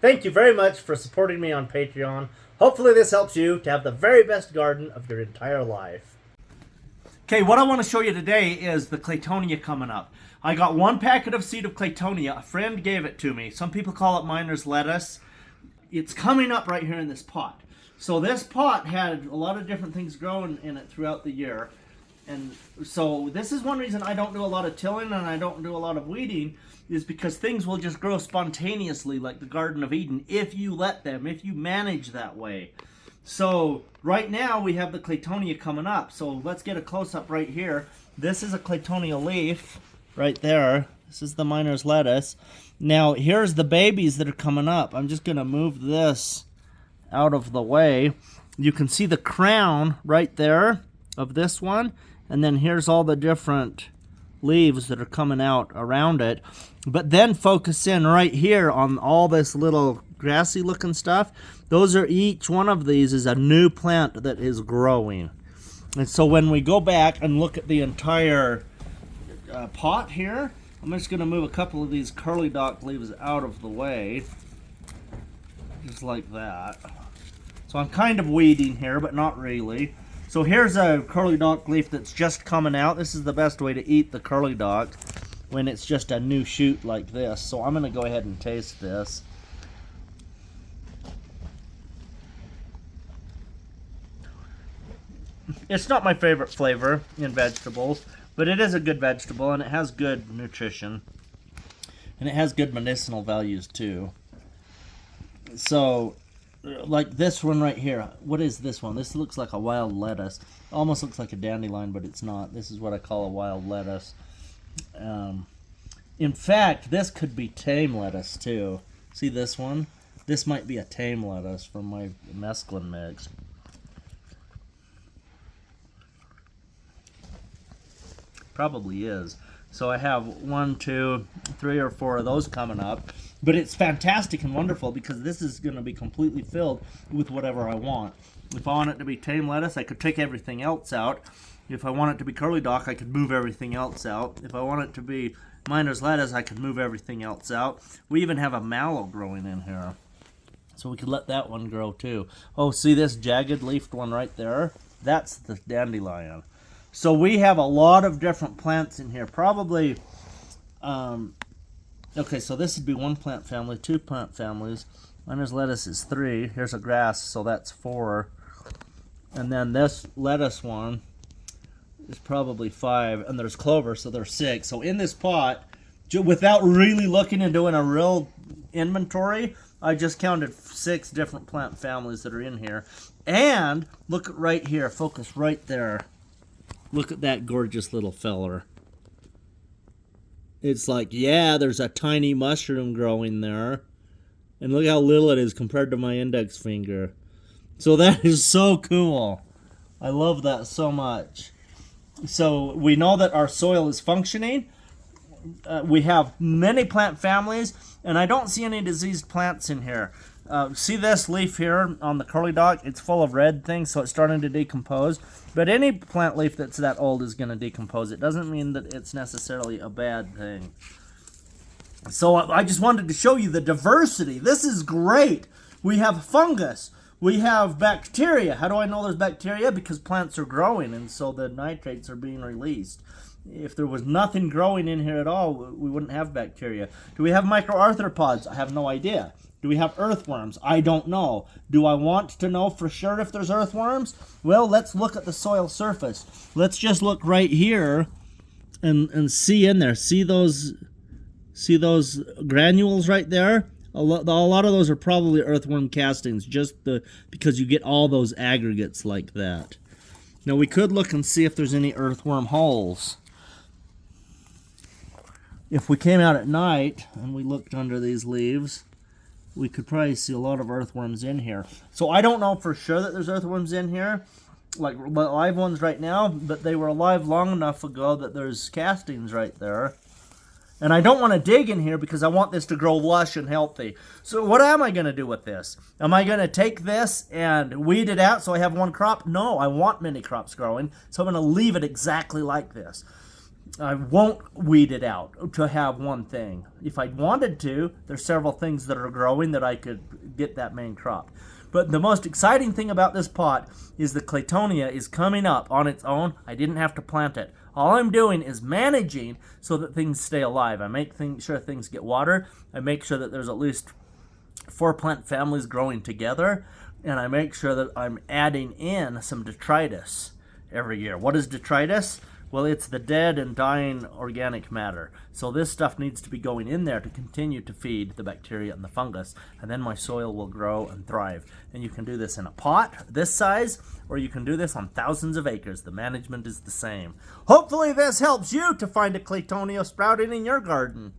Thank you very much for supporting me on Patreon. Hopefully this helps you to have the very best garden of your entire life. Okay, what I want to show you today is the Claytonia coming up. I got one packet of seed of Claytonia. A friend gave it to me. Some people call it miner's lettuce. It's coming up right here in this pot. So this pot had a lot of different things growing in it throughout the year. And so this is one reason I don't do a lot of tilling and I don't do a lot of weeding, is because things will just grow spontaneously like the Garden of Eden if you let them, if you manage that way. So right now we have the Claytonia coming up. So let's get a close-up right here. This is a Claytonia leaf right there. This is the miner's lettuce. Now here's the babies that are coming up. I'm just going to move this out of the way. You can see the crown right there of this one. And then here's all the different leaves that are coming out around it. But then focus in right here on all this little grassy looking stuff. Those are, each one of these is a new plant that is growing. And so when we go back and look at the entire pot here, I'm just going to move a couple of these curly dock leaves out of the way. Just like that. So I'm kind of weeding here, but not really. So here's a curly dock leaf that's just coming out. This is the best way to eat the curly dock, when it's just a new shoot like this. So I'm going to go ahead and taste this. It's not my favorite flavor in vegetables, but it is a good vegetable and it has good nutrition. And it has good medicinal values too. So like this one right here. What is this one? This looks like a wild lettuce. Almost looks like a dandelion, but it's not. This is what I call a wild lettuce. In fact, this could be tame lettuce too. See this one? This might be a tame lettuce from my mesclun mix. Probably is. So I have 1, 2, 3, or 4 of those coming up. But it's fantastic and wonderful because this is going to be completely filled with whatever I want. If I want it to be tame lettuce, I could take everything else out. If I want it to be curly dock, I could move everything else out. If I want it to be miner's lettuce, I could move everything else out. We even have a mallow growing in here. So we could let that one grow too. Oh, see this jagged leafed one right there? That's the dandelion. So we have a lot of different plants in here. Probably, okay, so this would be 1 plant family, 2 plant families. Miner's lettuce is 3. Here's a grass, so that's 4. And then this lettuce one is probably 5. And there's clover, so there's 6. So in this pot, without really looking and doing a real inventory, I just counted 6 different plant families that are in here. And look right here, focus right there. Look at that gorgeous little feller. It's like, yeah, there's a tiny mushroom growing there. And look how little it is compared to my index finger. So that is so cool. I love that so much. So we know that our soil is functioning. We have many plant families, and I don't see any diseased plants in here. See this leaf here on the curly dock? It's full of red things, so it's starting to decompose. But any plant leaf that's that old is going to decompose. It doesn't mean that it's necessarily a bad thing. So I just wanted to show you the diversity. This is great. We have fungus. We have bacteria. How do I know there's bacteria? Because plants are growing, and so the nitrates are being released. If there was nothing growing in here at all, we wouldn't have bacteria. Do we have microarthropods? I have no idea. Do we have earthworms? I don't know. Do I want to know for sure if there's earthworms? Well, let's look at the soil surface. Let's just look right here and see in there. See those granules right there? A lot of those are probably earthworm castings, because you get all those aggregates like that. Now we could look and see if there's any earthworm holes. If we came out at night and we looked under these leaves, we could probably see a lot of earthworms in here. So I don't know for sure that there's earthworms in here, like live ones right now, but they were alive long enough ago that there's castings right there. And I don't want to dig in here because I want this to grow lush and healthy. So what am I going to do with this? Am I going to take this and weed it out so I have 1 crop? No, I want many crops growing, so I'm going to leave it exactly like this. I won't weed it out to have one thing. If I wanted to, there's several things that are growing that I could get that main crop. But the most exciting thing about this pot is the Claytonia is coming up on its own. I didn't have to plant it. All I'm doing is managing so that things stay alive. I make sure things get water. I make sure that there's at least 4 plant families growing together. And I make sure that I'm adding in some detritus every year. What is detritus? Well, it's the dead and dying organic matter. So this stuff needs to be going in there to continue to feed the bacteria and the fungus, and then my soil will grow and thrive. And you can do this in a pot this size, or you can do this on thousands of acres. The management is the same. Hopefully this helps you to find a Claytonia sprouting in your garden.